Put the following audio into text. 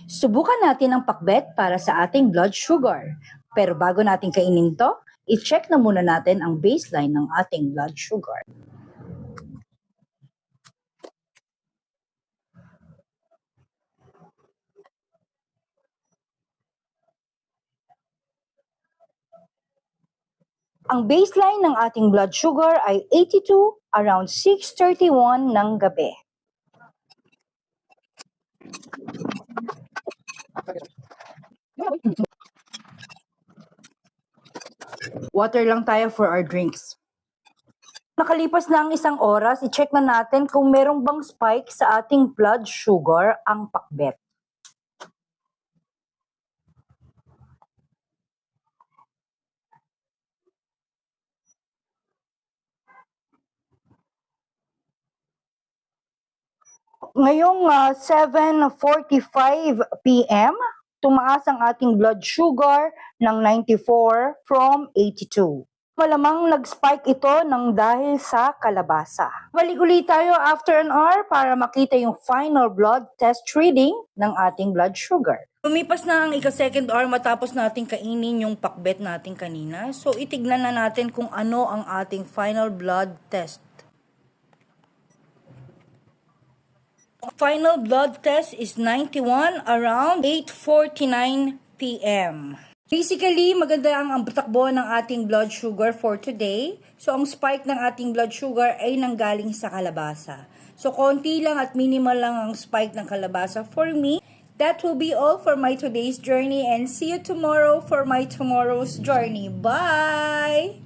Subukan natin ang pakbet para sa ating blood sugar. Pero bago natin kainin to, i-check na muna natin ang baseline ng ating blood sugar. Ang baseline ng ating blood sugar ay 82 around 6:31 ng gabi. Water lang tayo for our drinks. Nakalipas na ang isang oras, i-check na natin kung merong bang spike sa ating blood sugar ang pakbet. Ngayong 7:45 p.m., tumaas ang ating blood sugar ng 94 from 82. Malamang nag-spike ito ng dahil sa kalabasa. Balik ulit tayo after an hour para makita yung final blood test reading ng ating blood sugar. Lumipas na ang ika-second hour matapos natin kainin yung pakbet natin kanina. So itignan na natin kung ano ang ating final blood test. Final blood test is 91 around 8:49 p.m. Basically, maganda ang takbo ng ating blood sugar for today. So, ang spike ng ating blood sugar ay nanggaling sa kalabasa. So, konti lang at minimal lang ang spike ng kalabasa for me. That will be all for my today's journey and see you tomorrow for my tomorrow's journey. Bye!